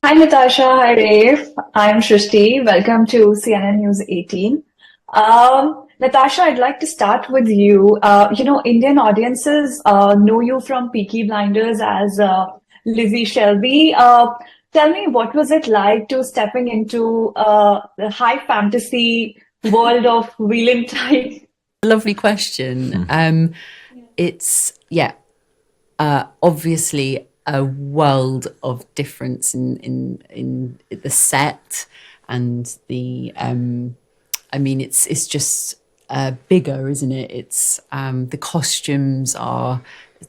Hi Natasha, hi Rafe. I'm Shrishti. Welcome to CNN News 18. Natasha, I'd like to start with you. Indian audiences know you from Peaky Blinders as Lizzie Shelby. Tell me, what was it like to stepping into the high fantasy world of Wheel and Time? Lovely question. It's obviously a world of difference in the set and the. I mean, it's just bigger, isn't it? It's the costumes are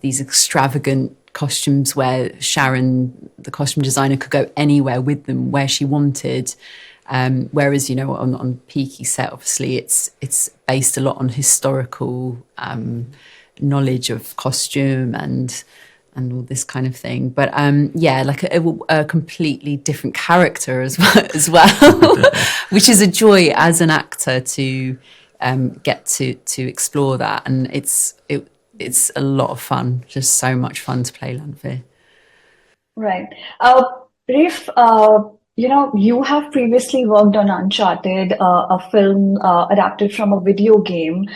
these extravagant costumes where Sharon, the costume designer, could go anywhere with them where she wanted. Whereas, on Peaky set, obviously, it's based a lot on historical knowledge of costume and all this kind of thing. But like a completely different character as well, which is a joy as an actor to get to explore that, and it's a lot of fun, just so much fun to play Lanfear. Right. Rafe, you have previously worked on Uncharted, a film adapted from a video game.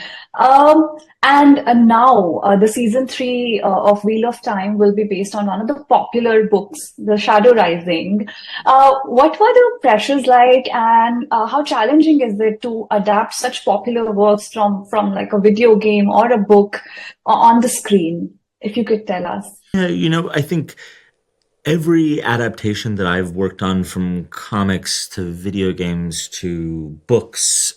And now the season three of Wheel of Time will be based on one of the popular books, The Shadow Rising. What were the pressures like, and how challenging is it to adapt such popular works from like a video game or a book on the screen? If you could tell us. Yeah, I think every adaptation that I've worked on, from comics to video games to books,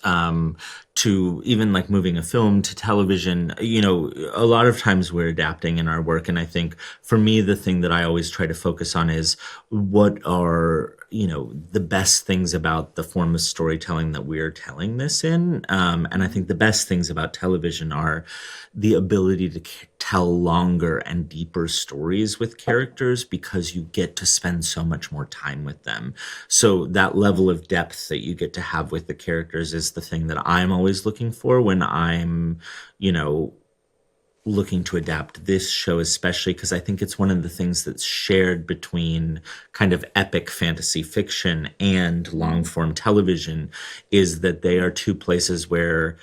to even like moving a film to television, a lot of times we're adapting in our work. And I think for me, the thing that I always try to focus on is what are, the best things about the form of storytelling that we're telling this in. And I think the best things about television are the ability to tell longer and deeper stories with characters, because you get to spend so much more time with them. So that level of depth that you get to have with the characters is the thing that I'm always looking for when I'm, looking to adapt this show, especially because I think it's one of the things that's shared between kind of epic fantasy fiction and long form television, is that they are two places where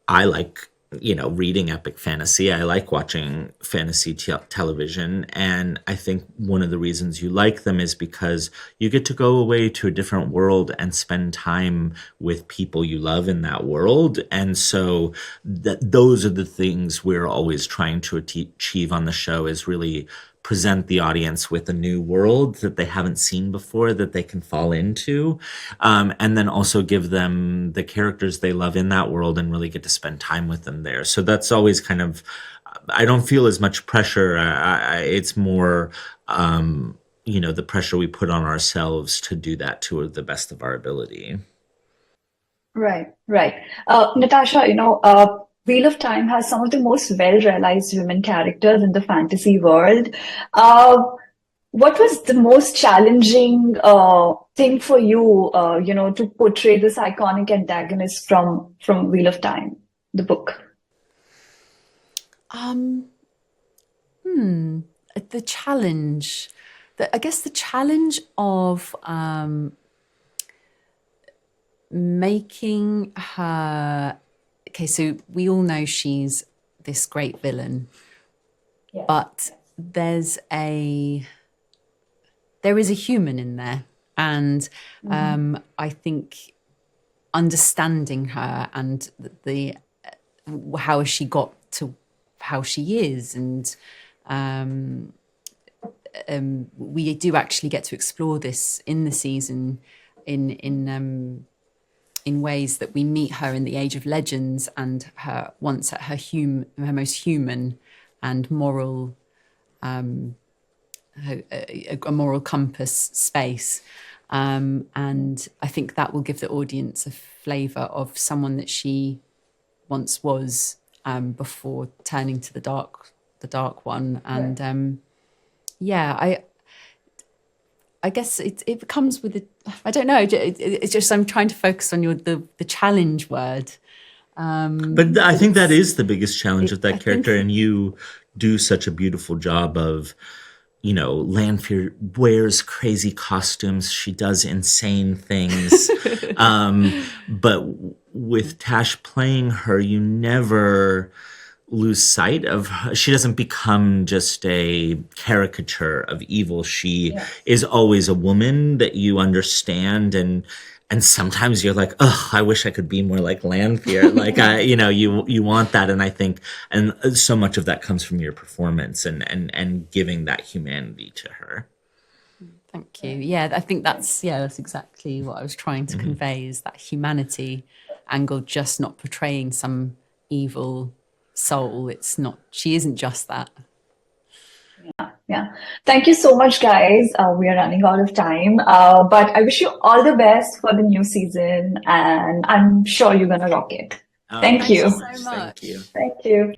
I like, reading epic fantasy. I like watching fantasy television. And I think one of the reasons you like them is because you get to go away to a different world and spend time with people you love in that world. And so those are the things we're always trying to achieve on the show, is really present the audience with a new world that they haven't seen before, that they can fall into, and then also give them the characters they love in that world and really get to spend time with them there. So that's always kind of, I don't feel as much pressure. It's more, the pressure we put on ourselves to do that to the best of our ability. Right, right. Natasha, Wheel of Time has some of the most well-realized women characters in the fantasy world. Uh, what was the most challenging thing for you, to portray this iconic antagonist from Wheel of Time, the book? Um, the challenge, I guess the challenge of making her. Okay, so we all know she's this great villain, Yeah. but there is a human in there, and I think understanding her and the how has she got to how she is, and we do actually get to explore this in the season in ways that we meet her in the Age of Legends and her once at her most human and moral, a moral compass space. And I think that will give the audience a flavour of someone that she once was, before turning to the dark one. And yeah, I guess it comes with it. I don't know. It's just I'm trying to focus on the challenge word. But I think that is the biggest challenge of I that think character, and you do such a beautiful job of, Lanfear wears crazy costumes. She does insane things. But with Tash playing her, you never lose sight of her. She doesn't become just a caricature of evil. She is always a woman that you understand, and sometimes you're like, oh, I wish I could be more like Lanfear. Like, you want that. And I think, and so much of that comes from your performance and giving that humanity to her. Thank you. Yeah, I think that's exactly what I was trying to convey, is that humanity angle, just not portraying some evil soul. She isn't just that. Yeah. Thank you so much, guys. We are running out of time, but I wish you all the best for the new season, and I'm sure you're gonna rock it. Thank you. So much. Thank you. Thank you.